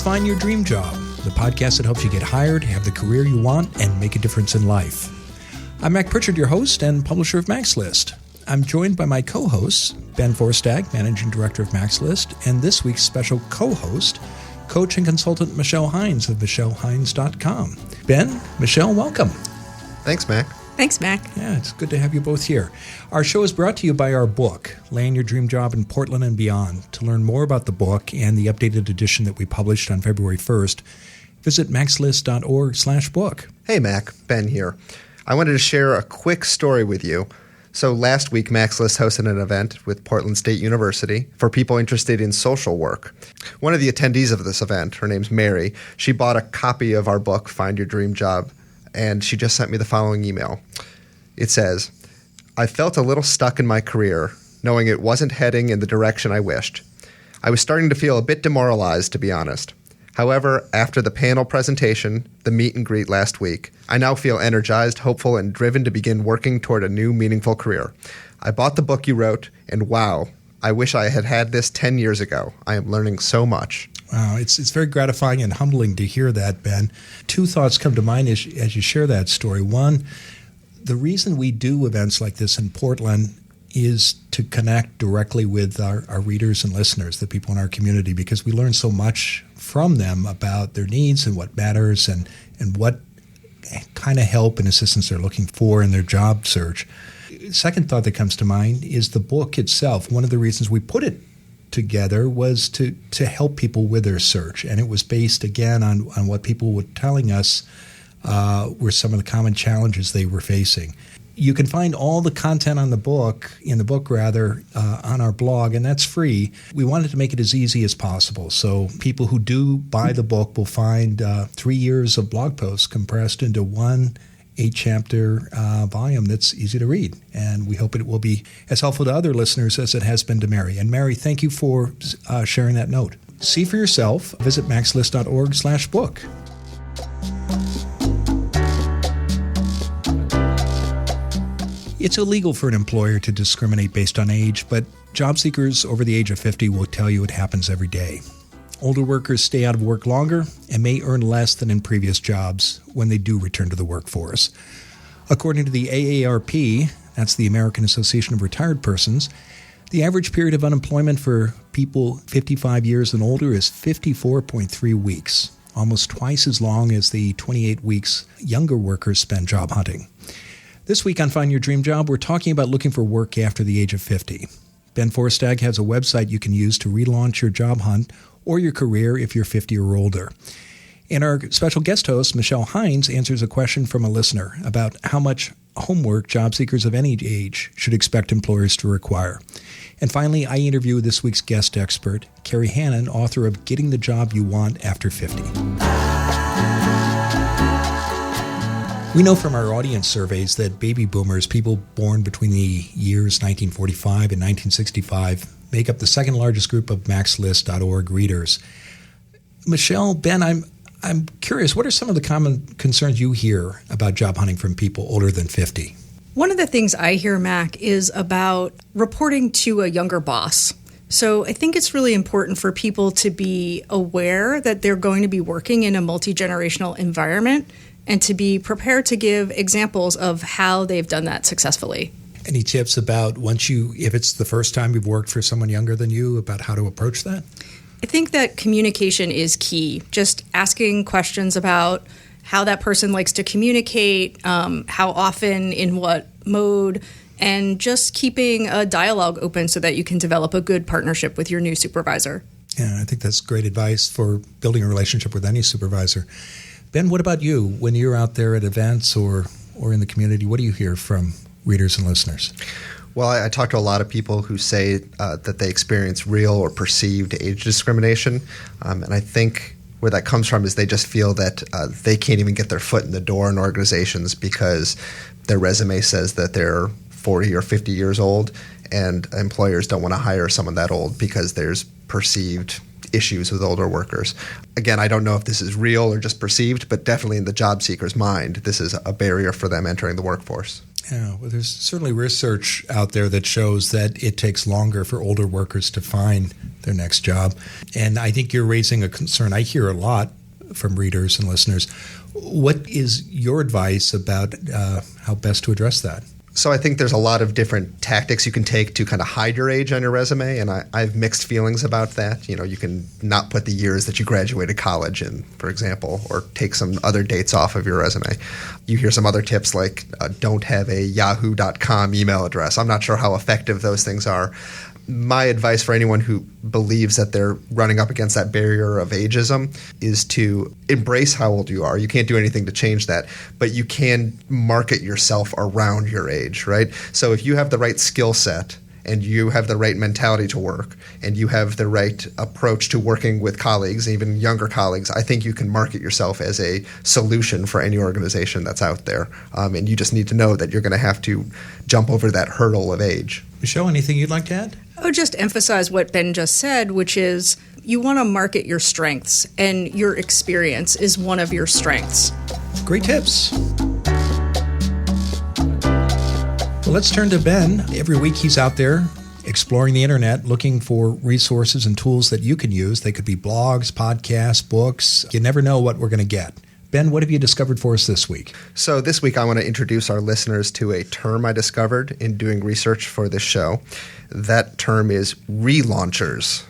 Find Your Dream Job, the podcast that helps you get hired, have the career you want, and make a difference in life. I'm Mac Pritchard, your host and publisher of MaxList. I'm joined by my co-hosts, Ben Forstag, Managing Director of MaxList, and this week's special co-host, coach and consultant Michelle Hines of michellehines.com. Ben, Michelle, welcome. Thanks, Mac. Thanks, Mac. Yeah, it's good to have you both here. Our show is brought to you by our book, Land Your Dream Job in Portland and Beyond. To learn more about the book and the updated edition that we published on February 1st, visit maxlist.org/book. Hey, Mac. Ben here. I wanted to share a quick story with you. So last week, MaxList hosted an event with Portland State University for people interested in social work. One of the attendees of this event, her name's Mary, she bought a copy of our book, Find Your Dream Job, and she just sent me the following email. It says, I felt a little stuck in my career, knowing it wasn't heading in the direction I wished. I was starting to feel a bit demoralized, to be honest. However, after the panel presentation, the meet and greet last week, I now feel energized, hopeful, and driven to begin working toward a new, meaningful career. I bought the book you wrote, and wow, I wish I had had this 10 years ago. I am learning so much. Wow, it's very gratifying and humbling to hear that, Ben. Two thoughts come to mind as you share that story. One, the reason we do events like this in Portland is to connect directly with our readers and listeners, the people in our community, because we learn so much from them about their needs and what matters and what kind of help and assistance they're looking for in their job search. Second thought that comes to mind is the book itself. One of the reasons we put it together was to help people with their search, and it was based again on what people were telling us were some of the common challenges they were facing. You can find all the content on the book, on our blog, and that's free. We wanted to make it as easy as possible, so people who do buy the book will find 3 years of blog posts compressed into one 8-chapter volume that's easy to read. And we hope it will be as helpful to other listeners as it has been to Mary. And Mary, thank you for sharing that note. See for yourself. Visit maxlist.org/book. It's illegal for an employer to discriminate based on age, but job seekers over the age of 50 will tell you it happens every day. Older workers stay out of work longer and may earn less than in previous jobs when they do return to the workforce. According to the AARP, that's the American Association of Retired Persons, the average period of unemployment for people 55 years and older is 54.3 weeks, almost twice as long as the 28 weeks younger workers spend job hunting. This week on Find Your Dream Job, we're talking about looking for work after the age of 50. Ben Forstag has a website you can use to relaunch your job hunt or your career if you're 50 or older. And our special guest host, Michelle Hines, answers a question from a listener about how much homework job seekers of any age should expect employers to require. And finally, I interview this week's guest expert, Kerry Hannon, author of Getting the Job You Want After 50. We know from our audience surveys that baby boomers, people born between the years 1945 and 1965, make up the second largest group of maxlist.org readers. Michelle, Ben, I'm curious, what are some of the common concerns you hear about job hunting from people older than 50? One of the things I hear, Mac, is about reporting to a younger boss. So I think it's really important for people to be aware that they're going to be working in a multi-generational environment and to be prepared to give examples of how they've done that successfully. Any tips about if it's the first time you've worked for someone younger than you, about how to approach that? I think that communication is key. Just asking questions about how that person likes to communicate, how often, in what mode, and just keeping a dialogue open so that you can develop a good partnership with your new supervisor. Yeah, I think that's great advice for building a relationship with any supervisor. Ben, what about you? When you're out there at events or in the community, what do you hear from readers and listeners? Well, I talk to a lot of people who say that they experience real or perceived age discrimination. And I think where that comes from is they just feel that they can't even get their foot in the door in organizations because their resume says that they're 40 or 50 years old, and employers don't want to hire someone that old because there's perceived issues with older workers. Again, I don't know if this is real or just perceived, but definitely in the job seeker's mind, this is a barrier for them entering the workforce. Yeah, well, there's certainly research out there that shows that it takes longer for older workers to find their next job. And I think you're raising a concern I hear a lot from readers and listeners. What is your advice about how best to address that? So I think there's a lot of different tactics you can take to kind of hide your age on your resume, and I have mixed feelings about that. You can not put the years that you graduated college in, for example, or take some other dates off of your resume. You hear some other tips like don't have a yahoo.com email address. I'm not sure how effective those things are. My advice for anyone who believes that they're running up against that barrier of ageism is to embrace how old you are. You can't do anything to change that, but you can market yourself around your age, right? So if you have the right skill set and you have the right mentality to work and you have the right approach to working with colleagues, even younger colleagues, I think you can market yourself as a solution for any organization that's out there. And you just need to know that you're going to have to jump over that hurdle of age. Michelle, anything you'd like to add? I would just emphasize what Ben just said, which is you want to market your strengths, and your experience is one of your strengths. Great tips. Well, let's turn to Ben. Every week he's out there exploring the internet, looking for resources and tools that you can use. They could be blogs, podcasts, books. You never know what we're going to get. Ben, what have you discovered for us this week? So this week I want to introduce our listeners to a term I discovered in doing research for this show. That term is relaunchers,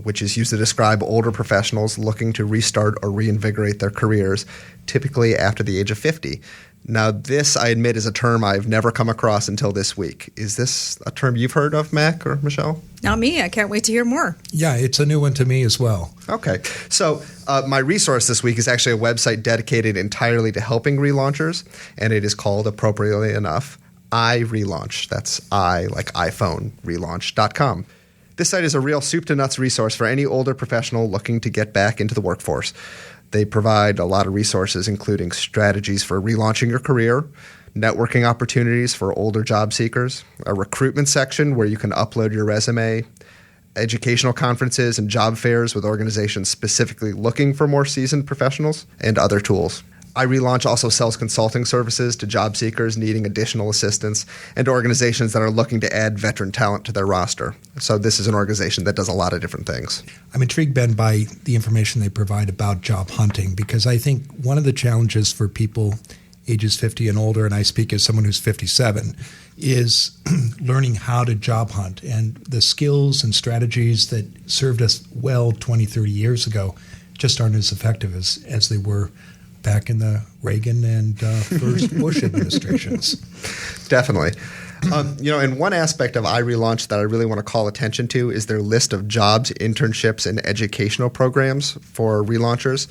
which is used to describe older professionals looking to restart or reinvigorate their careers, typically after the age of 50. Now, this, I admit, is a term I've never come across until this week. Is this a term you've heard of, Mac or Michelle? Not me. I can't wait to hear more. Yeah, it's a new one to me as well. Okay. So my resource this week is actually a website dedicated entirely to helping relaunchers, and it is called, appropriately enough, iRelaunch. That's I, like iPhone, relaunch.com. This site is a real soup-to-nuts resource for any older professional looking to get back into the workforce. They provide a lot of resources, including strategies for relaunching your career, networking opportunities for older job seekers, a recruitment section where you can upload your resume, educational conferences and job fairs with organizations specifically looking for more seasoned professionals, and other tools. iRelaunch also sells consulting services to job seekers needing additional assistance and to organizations that are looking to add veteran talent to their roster. So this is an organization that does a lot of different things. I'm intrigued, Ben, by the information they provide about job hunting, because I think one of the challenges for people ages 50 and older, and I speak as someone who's 57, is learning how to job hunt. And the skills and strategies that served us well 20, 30 years ago just aren't as effective as they were back in the Reagan and first Bush administrations. Definitely. And one aspect of iRelaunch that I really want to call attention to is their list of jobs, internships, and educational programs for relaunchers.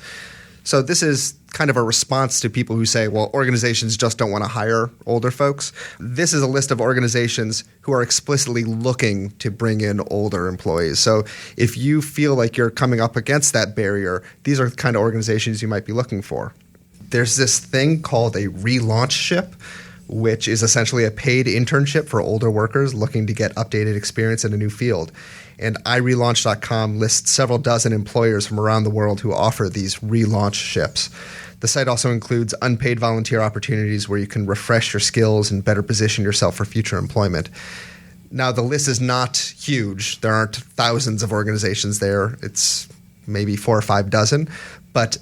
So this is kind of a response to people who say, well, organizations just don't want to hire older folks. This is a list of organizations who are explicitly looking to bring in older employees. So if you feel like you're coming up against that barrier, these are the kind of organizations you might be looking for. There's this thing called a relaunchship, which is essentially a paid internship for older workers looking to get updated experience in a new field. And iRelaunch.com lists several dozen employers from around the world who offer these relaunchships. The site also includes unpaid volunteer opportunities where you can refresh your skills and better position yourself for future employment. Now, the list is not huge. There aren't thousands of organizations there. It's maybe 4 or 5 dozen. But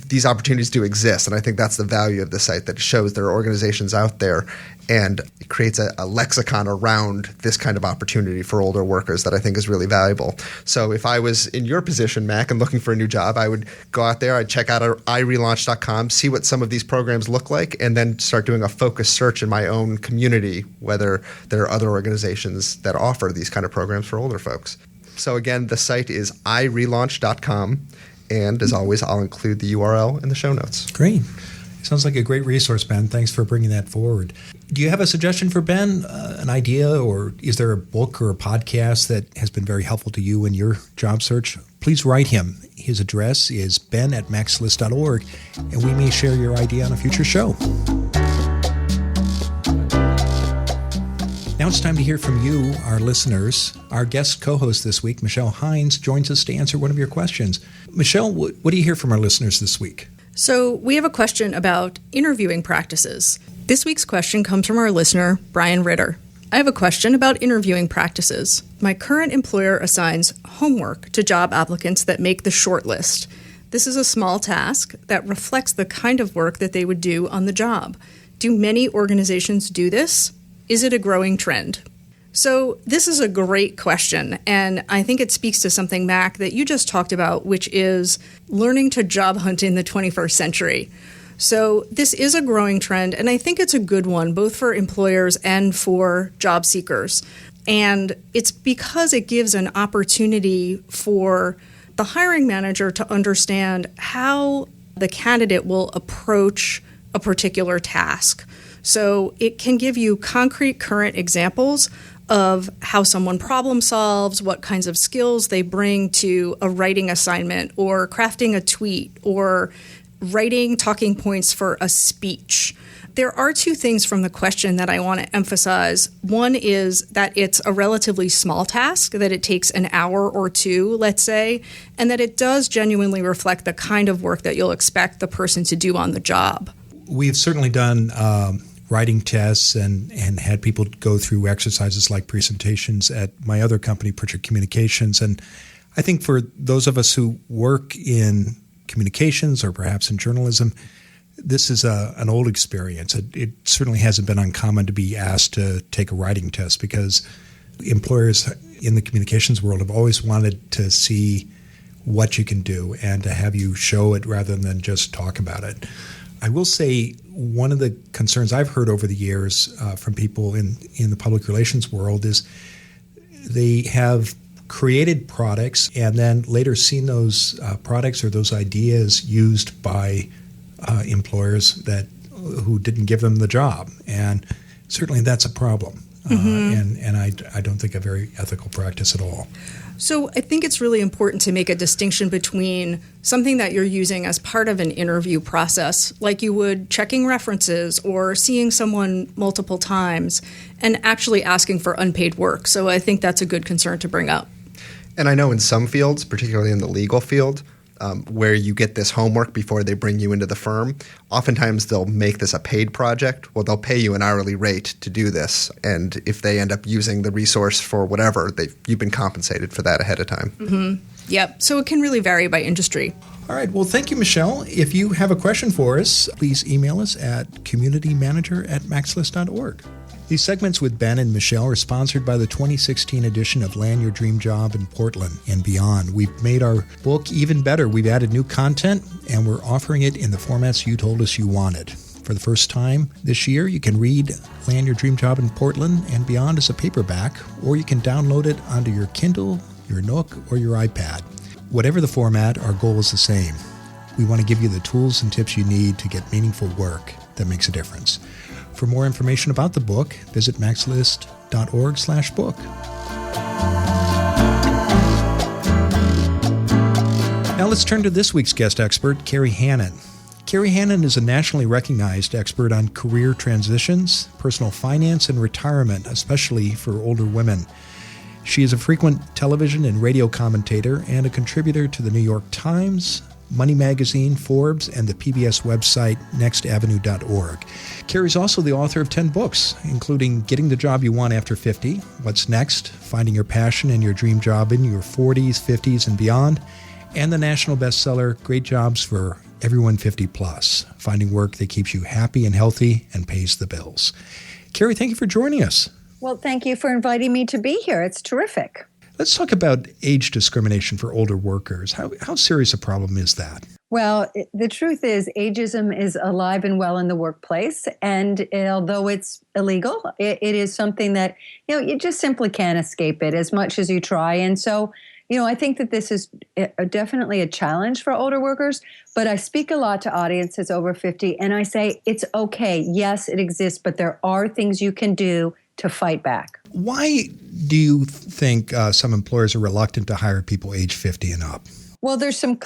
these opportunities do exist, and I think that's the value of the site, that it shows there are organizations out there, and it creates a lexicon around this kind of opportunity for older workers that I think is really valuable. So if I was in your position, Mac, and looking for a new job, I would go out there, I'd check out iRelaunch.com, see what some of these programs look like, and then start doing a focused search in my own community, whether there are other organizations that offer these kind of programs for older folks. So again, the site is iRelaunch.com. And as always, I'll include the URL in the show notes. Great. Sounds like a great resource, Ben. Thanks for bringing that forward. Do you have a suggestion for Ben, an idea, or is there a book or a podcast that has been very helpful to you in your job search? Please write him. His address is ben@maxlist.org, and we may share your idea on a future show. Now it's time to hear from you, our listeners. Our guest co-host this week, Michelle Hines, joins us to answer one of your questions. Michelle, what do you hear from our listeners this week? So we have a question about interviewing practices. This week's question comes from our listener, Brian Ritter. I have a question about interviewing practices. My current employer assigns homework to job applicants that make the shortlist. This is a small task that reflects the kind of work that they would do on the job. Do many organizations do this? Is it a growing trend? So this is a great question, and I think it speaks to something, Mac, that you just talked about, which is learning to job hunt in the 21st century. So this is a growing trend, and I think it's a good one, both for employers and for job seekers. And it's because it gives an opportunity for the hiring manager to understand how the candidate will approach a particular task. So it can give you concrete current examples of how someone problem solves, what kinds of skills they bring to a writing assignment or crafting a tweet or writing talking points for a speech. There are two things from the question that I want to emphasize. One is that it's a relatively small task, that it takes an hour or two, let's say, and that it does genuinely reflect the kind of work that you'll expect the person to do on the job. We've certainly done writing tests and had people go through exercises like presentations at my other company, Pritchard Communications. And I think for those of us who work in communications or perhaps in journalism, this is an old experience. It certainly hasn't been uncommon to be asked to take a writing test because employers in the communications world have always wanted to see what you can do and to have you show it rather than just talk about it. I will say one of the concerns I've heard over the years from people in the public relations world is they have created products and then later seen those products or those ideas used by employers who didn't give them the job. And certainly that's a problem. And I don't think a very ethical practice at all. So I think it's really important to make a distinction between something that you're using as part of an interview process, like you would checking references or seeing someone multiple times, and actually asking for unpaid work. So I think that's a good concern to bring up. And I know in some fields, particularly in the legal field, where you get this homework before they bring you into the firm, oftentimes they'll make this a paid project. Well, they'll pay you an hourly rate to do this. And if they end up using the resource for whatever, you've been compensated for that ahead of time. Mm-hmm. Yep. So it can really vary by industry. All right. Well, thank you, Michelle. If you have a question for us, please email us at communitymanager@maxlist.org. These segments with Ben and Michelle are sponsored by the 2016 edition of Land Your Dream Job in Portland and Beyond. We've made our book even better. We've added new content, and we're offering it in the formats you told us you wanted. For the first time this year, you can read Land Your Dream Job in Portland and Beyond as a paperback, or you can download it onto your Kindle, your Nook, or your iPad. Whatever the format, our goal is the same. We want to give you the tools and tips you need to get meaningful work that makes a difference. For more information about the book, visit maxlist.org/book. Now let's turn to this week's guest expert, Kerry Hannon. Kerry Hannon is a nationally recognized expert on career transitions, personal finance, and retirement, especially for older women. She is a frequent television and radio commentator and a contributor to the New York Times, Money Magazine, Forbes, and the PBS website nextavenue.org. Kerry's also the author of 10 books, including Getting the Job You Want After 50, What's Next, Finding Your Passion and Your Dream Job in Your 40s, 50s, and Beyond, and the national bestseller, Great Jobs for Everyone 50 Plus, Finding Work that Keeps You Happy and Healthy and Pays the Bills. Kerry, thank you for joining us. Well, thank you for inviting me to be here. It's terrific. Let's talk about age discrimination for older workers. How serious a problem is that? Well, the truth is ageism is alive and well in the workplace. And although it's illegal, it is something that, you just simply can't escape it as much as you try. And so, I think that this is definitely a challenge for older workers. But I speak a lot to audiences over 50, and I say it's okay. Yes, it exists, but there are things you can do to fight back. Why do you think some employers are reluctant to hire people age 50 and up? Well, there's some a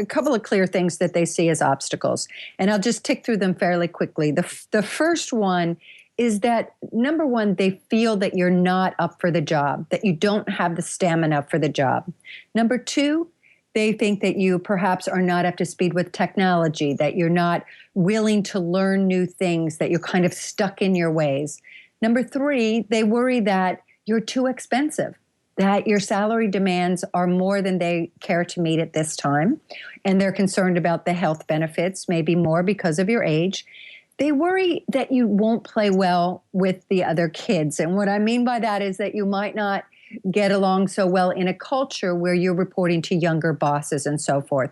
couple of clear things that they see as obstacles, and I'll just tick through them fairly quickly. The first one is that, number one, they feel that you're not up for the job, that you don't have the stamina for the job. Number two, they think that you perhaps are not up to speed with technology, that you're not willing to learn new things, that you're kind of stuck in your ways. Number three, they worry that you're too expensive, that your salary demands are more than they care to meet at this time. And they're concerned about the health benefits, maybe more because of your age. They worry that you won't play well with the other kids. And what I mean by that is that you might not get along so well in a culture where you're reporting to younger bosses and so forth.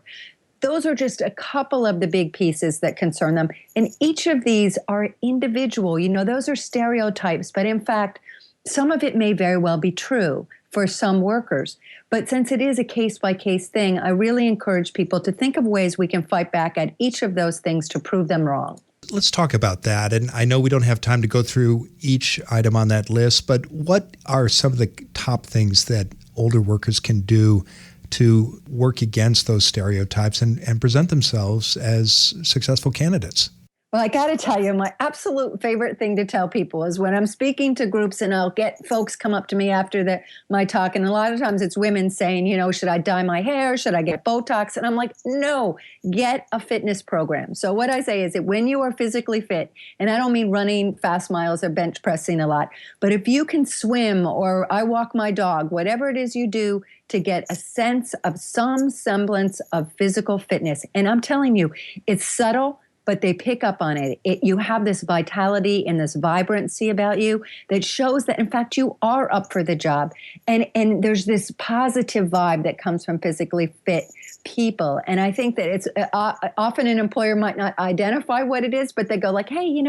Those are just a couple of the big pieces that concern them. And each of these are individual. Those are stereotypes, but in fact, some of it may very well be true for some workers. But since it is a case-by-case thing, I really encourage people to think of ways we can fight back at each of those things to prove them wrong. Let's talk about that. And I know we don't have time to go through each item on that list, but what are some of the top things that older workers can do to work against those stereotypes and present themselves as successful candidates? Well, I got to tell you, my absolute favorite thing to tell people is when I'm speaking to groups and I'll get folks come up to me after my talk. And a lot of times it's women saying, should I dye my hair? Should I get Botox? And I'm like, no, get a fitness program. So what I say is that when you are physically fit, and I don't mean running fast miles or bench pressing a lot, but if you can swim or I walk my dog, whatever it is you do to get a sense of some semblance of physical fitness. And I'm telling you, it's subtle, but they pick up on it. You have this vitality and this vibrancy about you that shows that, in fact, you are up for the job. And there's this positive vibe that comes from physically fit people. And I think that it's often an employer might not identify what it is, but they go like, hey,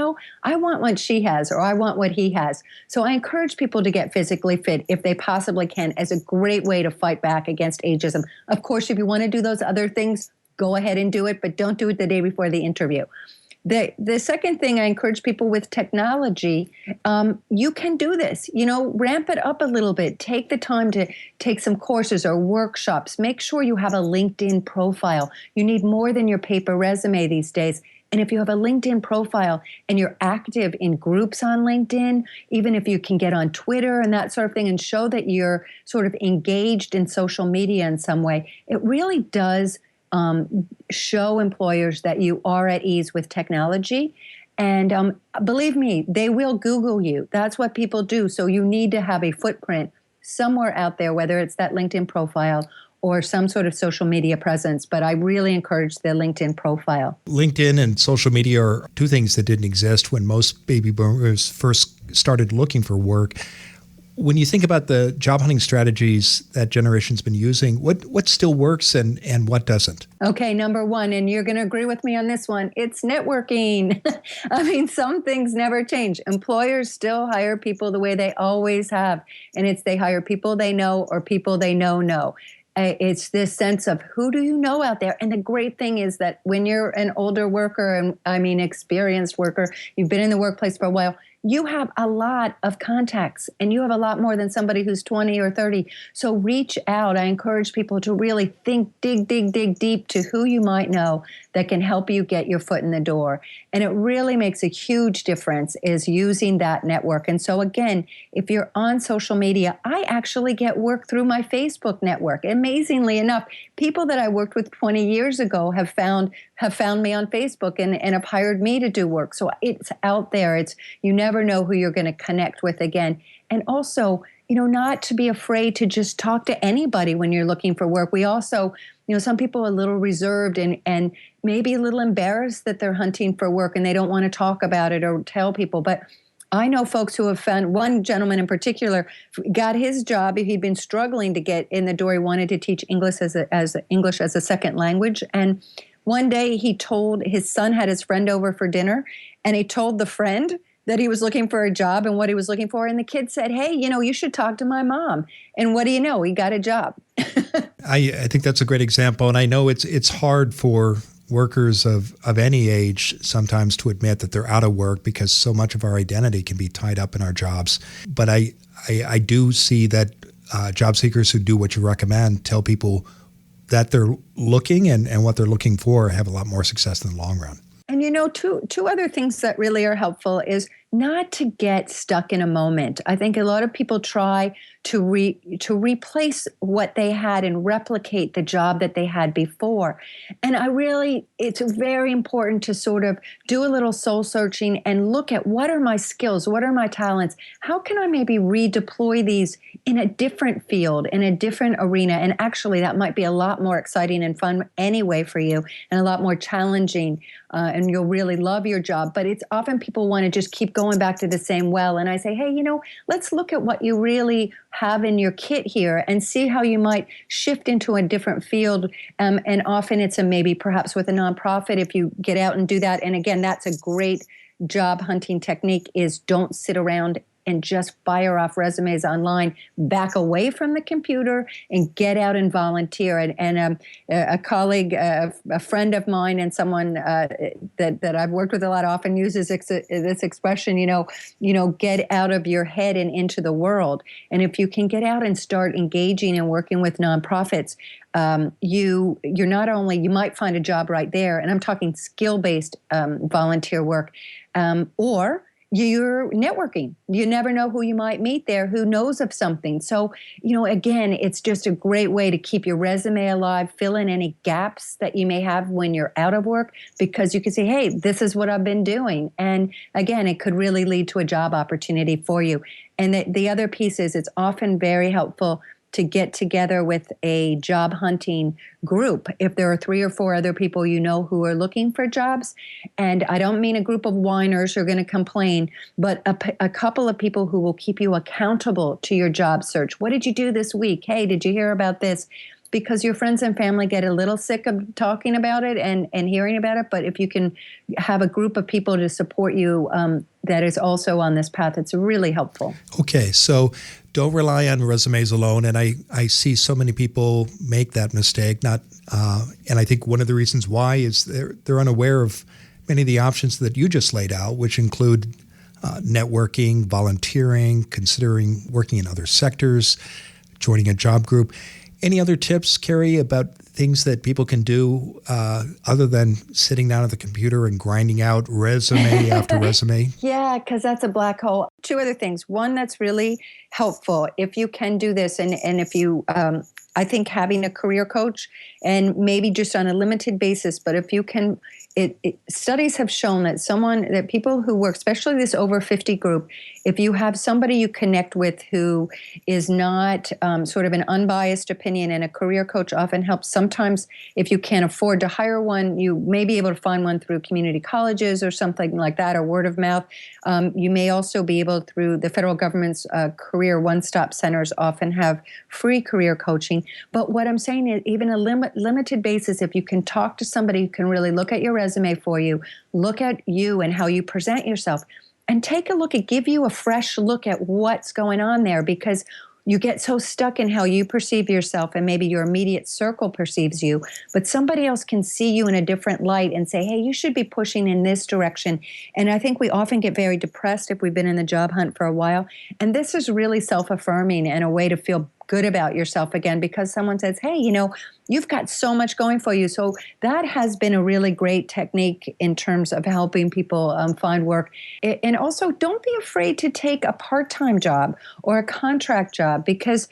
I want what she has or I want what he has. So I encourage people to get physically fit if they possibly can as a great way to fight back against ageism. Of course, if you want to do those other things, go ahead and do it, but don't do it the day before the interview. The second thing I encourage people with technology, you can do this. Ramp it up a little bit. Take the time to take some courses or workshops. Make sure you have a LinkedIn profile. You need more than your paper resume these days. And if you have a LinkedIn profile and you're active in groups on LinkedIn, even if you can get on Twitter and that sort of thing and show that you're sort of engaged in social media in some way, it really does show employers that you are at ease with technology. And believe me, they will Google you. That's what people do. So you need to have a footprint somewhere out there, whether it's that LinkedIn profile or some sort of social media presence. But I really encourage the LinkedIn profile. LinkedIn and social media are two things that didn't exist when most baby boomers first started looking for work. When you think about the job hunting strategies that generation's been using, what still works and what doesn't? Okay, number one, and you're going to agree with me on this one, it's networking. I mean, some things never change. Employers still hire people the way they always have, and it's they hire people they know or people they know. It's this sense of who do you know out there? And the great thing is that when you're an older worker, and I mean experienced worker, you've been in the workplace for a while, you have a lot of contacts and you have a lot more than somebody who's 20 or 30. So reach out. I encourage people to really think, dig deep to who you might know that can help you get your foot in the door. And it really makes a huge difference is using that network. And so again, if you're on social media, I actually get work through my Facebook network. Amazingly enough, people that I worked with 20 years ago have found me on Facebook and have hired me to do work. So it's out there. You never know who you're going to connect with again. And also, not to be afraid to just talk to anybody when you're looking for work. We also, some people are a little reserved and maybe a little embarrassed that they're hunting for work and they don't want to talk about it or tell people. But I know folks who have found, one gentleman in particular got his job. He'd been struggling to get in the door. He wanted to teach English as a second language. And one day he told his son had his friend over for dinner, and he told the friend that he was looking for a job and what he was looking for. And the kid said, hey, you should talk to my mom. And what do you know? He got a job. I think that's a great example. And I know it's hard for workers of any age sometimes to admit that they're out of work because so much of our identity can be tied up in our jobs. But I do see that job seekers who do what you recommend tell people that they're looking and what they're looking for have a lot more success in the long run. And two other things that really are helpful is not to get stuck in a moment. I think a lot of people try to replace what they had and replicate the job that they had before. And it's very important to sort of do a little soul searching and look at, what are my skills? What are my talents? How can I maybe redeploy these in a different field, in a different arena? And actually, that might be a lot more exciting and fun anyway for you, and a lot more challenging. And you'll really love your job. But it's often people want to just keep going back to the same well. And I say, hey, let's look at what you really have in your kit here and see how you might shift into a different field. And often it's maybe perhaps with a nonprofit, if you get out and do that. And again, that's a great job hunting technique, is don't sit around and just fire off resumes online. Back away from the computer and get out and volunteer. And a colleague, a friend of mine, and someone that I've worked with a lot, often uses this expression, get out of your head and into the world. And if you can get out and start engaging and working with nonprofits, you're not only, you might find a job right there, and I'm talking skill-based volunteer work, or you're networking. You never know who you might meet there, who knows of something. So, again, it's just a great way to keep your resume alive, fill in any gaps that you may have when you're out of work, because you can say, hey, this is what I've been doing. And again, it could really lead to a job opportunity for you. And the other piece is, it's often very helpful to get together with a job hunting group. If there are 3 or 4 other people who are looking for jobs, and I don't mean a group of whiners who are going to complain, but a couple of people who will keep you accountable to your job search. What did you do this week? Hey, did you hear about this? Because your friends and family get a little sick of talking about it and hearing about it. But if you can have a group of people to support you that is also on this path, it's really helpful. Okay, so don't rely on resumes alone. And I see so many people make that mistake. And I think one of the reasons why is they're unaware of many of the options that you just laid out, which include networking, volunteering, considering working in other sectors, joining a job group. Any other tips, Kerry, about things that people can do other than sitting down at the computer and grinding out resume after resume? Yeah, because that's a black hole. 2 other things. One that's really helpful, if you can do this, and if you, I think having a career coach, and maybe just on a limited basis, but if you can, studies have shown that people who work, especially this over 50 group, if you have somebody you connect with who is not sort of an unbiased opinion, and a career coach often helps. Sometimes if you can't afford to hire one, you may be able to find one through community colleges or something like that, or word of mouth. You may also be able, through the federal government's career one-stop centers, often have free career coaching. But what I'm saying is, even a limited basis, if you can talk to somebody who can really look at your resume for you, look at you and how you present yourself, and take a look give you a fresh look at what's going on there, because you get so stuck in how you perceive yourself, and maybe your immediate circle perceives you, but somebody else can see you in a different light and say, hey, you should be pushing in this direction. And I think we often get very depressed if we've been in the job hunt for a while. And this is really self-affirming and a way to feel good about yourself again, because someone says, hey, you've got so much going for you. So that has been a really great technique in terms of helping people find work. And also, don't be afraid to take a part-time job or a contract job, because,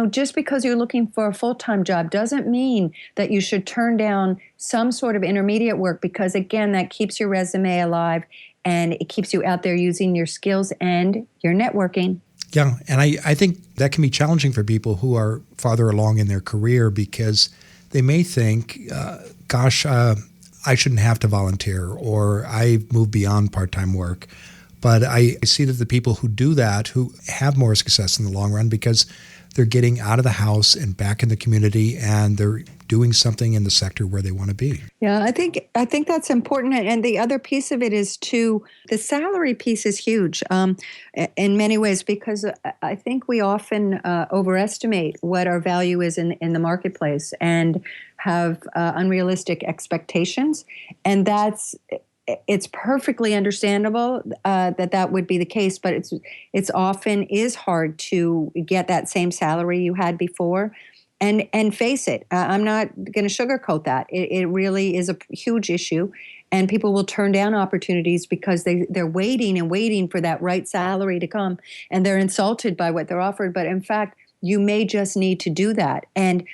just because you're looking for a full-time job doesn't mean that you should turn down some sort of intermediate work, because again, that keeps your resume alive and it keeps you out there using your skills and your networking. Yeah, and I think that can be challenging for people who are farther along in their career, because they may think, I shouldn't have to volunteer, or I've moved beyond part-time work. But I see that the people who do that, who have more success in the long run, because they're getting out of the house and back in the community, and they're doing something in the sector where they want to be. Yeah, I think that's important. And the other piece of it is the salary piece is huge in many ways, because I think we often overestimate what our value is in the marketplace, and have unrealistic expectations. And it's perfectly understandable that would be the case, but it's often is hard to get that same salary you had before. And face it, I'm not going to sugarcoat that. It really is a huge issue. and people will turn down opportunities because they're waiting and waiting for that right salary to come, and they're insulted by what they're offered. But in fact, you may just need to do that. And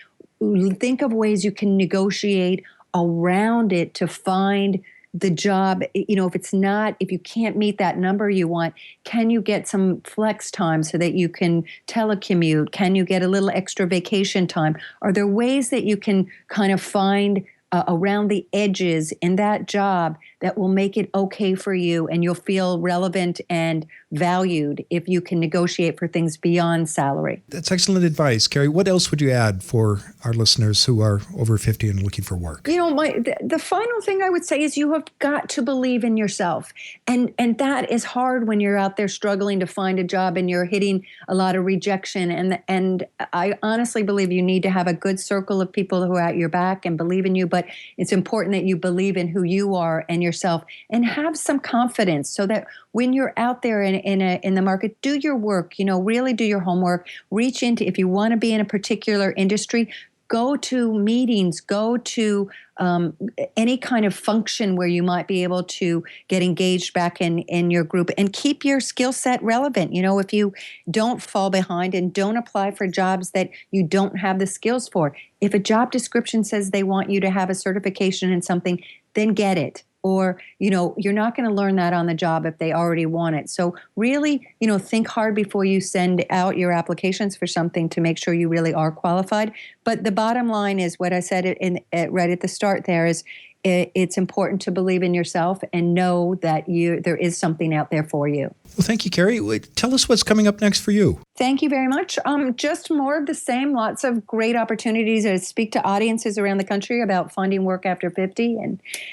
think of ways you can negotiate around it to find the job. If you can't meet that number you want, can you get some flex time so that you can telecommute? Can you get a little extra vacation time? Are there ways that you can kind of find around the edges in that job that will make it okay for you, and you'll feel relevant and valued if you can negotiate for things beyond salary? That's excellent advice, Kerry. What else would you add for our listeners who are over 50 and looking for work? The final thing I would say is you have got to believe in yourself. And that is hard when you're out there struggling to find a job and you're hitting a lot of rejection. And I honestly believe you need to have a good circle of people who are at your back and believe in you. But it's important that you believe in who you are and yourself, and have some confidence so that when you're out there in the market, do your work, really do your homework, reach into, if you want to be in a particular industry, go to meetings, go to any kind of function where you might be able to get engaged back in your group, and keep your skill set relevant. If you don't fall behind and don't apply for jobs that you don't have the skills for, if a job description says they want you to have a certification in something, then get it. Or, you're not going to learn that on the job if they already want it. So really, think hard before you send out your applications for something to make sure you really are qualified. But the bottom line is what I said right at the start there is, it's important to believe in yourself and know that there is something out there for you. Well, thank you, Kerry. Tell us what's coming up next for you. Thank you very much. Just more of the same. Lots of great opportunities to speak to audiences around the country about finding work after 50.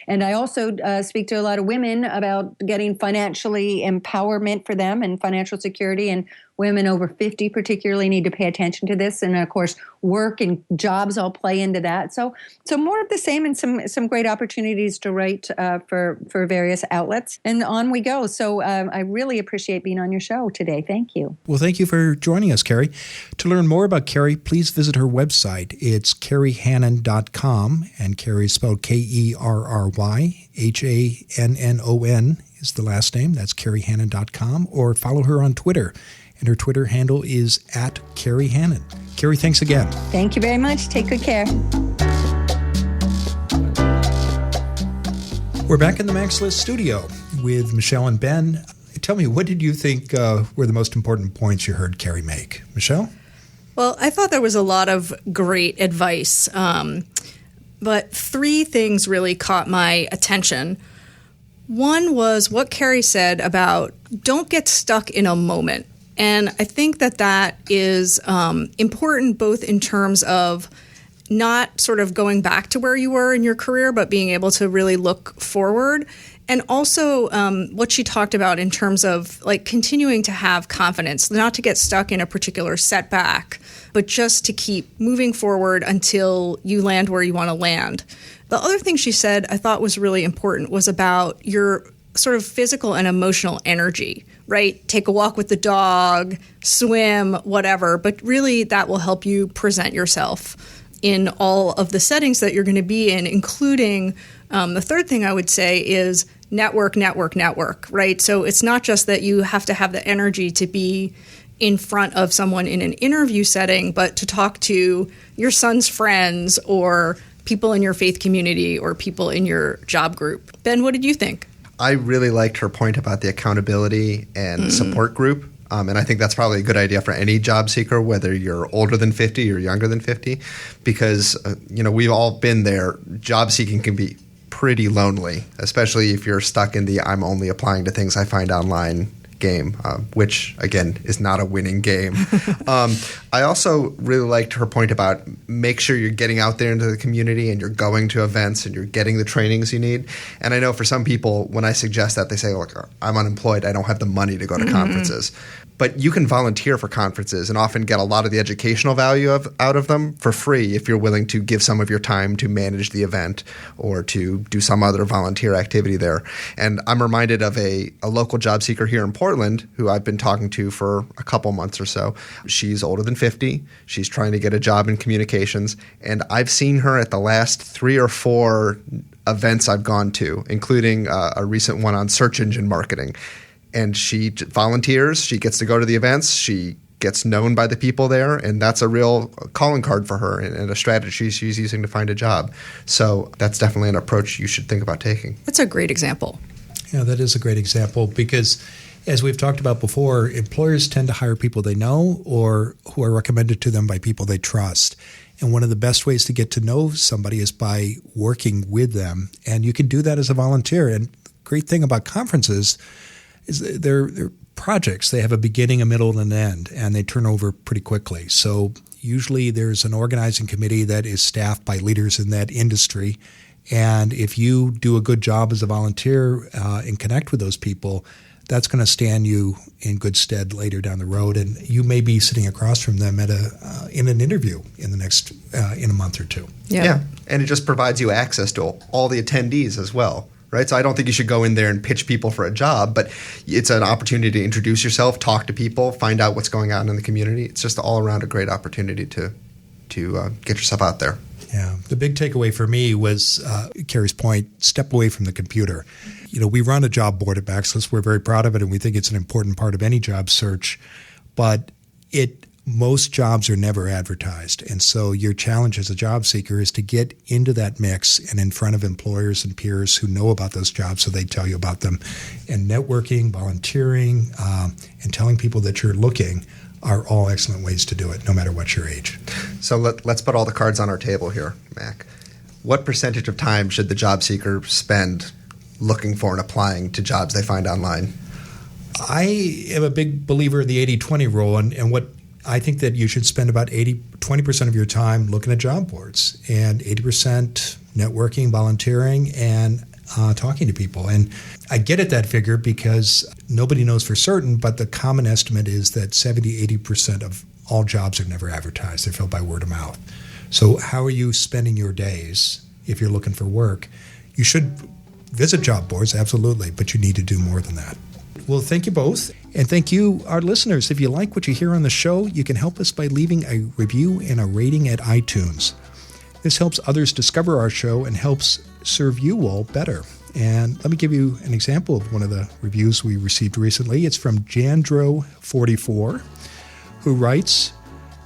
And I also speak to a lot of women about getting financially empowerment for them and financial security. And women over 50 particularly need to pay attention to this. And of course, work and jobs all play into that. So more of the same, and some great opportunities to write for various outlets. And on we go. So I really appreciate being on your show today. Thank you. Well, thank you for joining us, Kerry. To learn more about Kerry, please visit her website. It's kerryhannon.com, and Kerry is spelled Kerry. Hannon is the last name. That's kerryhannon.com, or follow her on Twitter. And her Twitter handle is @Kerry Hannon. Kerry, thanks again. Thank you very much. Take good care. We're back in the Max List studio with Michelle and Ben. Tell me, what did you think were the most important points you heard Kerry make? Michelle? Well, I thought there was a lot of great advice, but three things really caught my attention. One was what Kerry said about don't get stuck in a moment. And I think that is important both in terms of not sort of going back to where you were in your career, but being able to really look forward. And also what she talked about in terms of like continuing to have confidence, not to get stuck in a particular setback, but just to keep moving forward until you land where you want to land. The other thing she said I thought was really important was about your sort of physical and emotional energy, right? Take a walk with the dog, swim, whatever, but really that will help you present yourself in all of the settings that you're going to be in, including the third thing I would say is network, right? So it's not just that you have to have the energy to be in front of someone in an interview setting, but to talk to your son's friends or people in your faith community or people in your job group. Ben, what did you think? I really liked her point about the accountability and support group. And I think that's probably a good idea for any job seeker, whether you're older than 50 or younger than 50, because, we've all been there. Job seeking can be pretty lonely, especially if you're stuck in the I'm only applying to things I find online game, which, again, is not a winning game. I also really liked her point about make sure you're getting out there into the community and you're going to events and you're getting the trainings you need. And I know for some people, when I suggest that, they say, look, I'm unemployed. I don't have the money to go to conferences. But you can volunteer for conferences and often get a lot of the educational value out of them for free if you're willing to give some of your time to manage the event or to do some other volunteer activity there. And I'm reminded of a local job seeker here in Portland Portland, who I've been talking to for a couple months or so. She's older than 50. She's trying to get a job in communications. And I've seen her at the last 3 or 4 events I've gone to, including a recent one on search engine marketing. And she volunteers. She gets to go to the events. She gets known by the people there, and that's a real calling card for her and a strategy she's using to find a job. So that's definitely an approach you should think about taking. That's a great example. Yeah, that is a great example because, as we've talked about before, employers tend to hire people they know or who are recommended to them by people they trust. And one of the best ways to get to know somebody is by working with them. And you can do that as a volunteer. And the great thing about conferences is they're projects. They have a beginning, a middle, and an end, and they turn over pretty quickly. So usually there's an organizing committee that is staffed by leaders in that industry. And if you do a good job as a volunteer and connect with those people, that's going to stand you in good stead later down the road. And you may be sitting across from them at in an interview in a month or two. Yeah. And it just provides you access to all the attendees as well. Right? So I don't think you should go in there and pitch people for a job, but it's an opportunity to introduce yourself, talk to people, find out what's going on in the community. It's just all around a great opportunity to get yourself out there. Yeah. The big takeaway for me was Kerry's point, step away from the computer. We run a job board at Maxlist. We're very proud of it, and we think it's an important part of any job search, but most jobs are never advertised. And so your challenge as a job seeker is to get into that mix and in front of employers and peers who know about those jobs so they tell you about them. And networking, volunteering, and telling people that you're looking are all excellent ways to do it, no matter what your age. So let's put all the cards on our table here, Mac. What percentage of time should the job seeker spend looking for and applying to jobs they find online? I am a big believer in the 80-20 rule, and what I think that you should spend about 20% of your time looking at job boards and 80% networking, volunteering, and talking to people. And I get at that figure because nobody knows for certain, but the common estimate is that 70-80% of all jobs are never advertised. They're filled by word of mouth. So how are you spending your days if you're looking for work? You should visit job boards, absolutely, but you need to do more than that. Well, thank you both. And thank you, our listeners. If you like what you hear on the show, you can help us by leaving a review and a rating at iTunes. This helps others discover our show and helps serve you all better. And let me give you an example of one of the reviews we received recently. It's from Jandro44, who writes,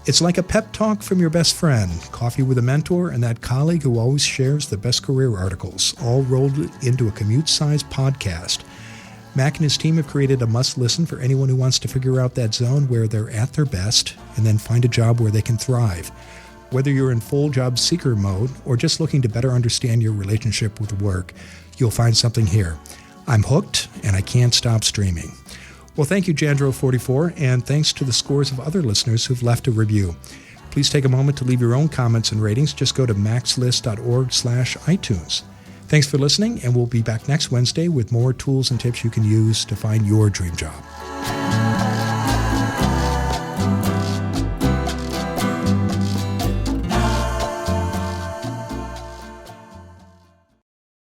"It's like a pep talk from your best friend, coffee with a mentor, and that colleague who always shares the best career articles, all rolled into a commute-sized podcast. Mac and his team have created a must-listen for anyone who wants to figure out that zone where they're at their best and then find a job where they can thrive. Whether you're in full job seeker mode or just looking to better understand your relationship with work, you'll find something here. I'm hooked, and I can't stop streaming." Well, thank you, Jandro44, and thanks to the scores of other listeners who've left a review. Please take a moment to leave your own comments and ratings. Just go to maxlist.org/iTunes. Thanks for listening, and we'll be back next Wednesday with more tools and tips you can use to find your dream job.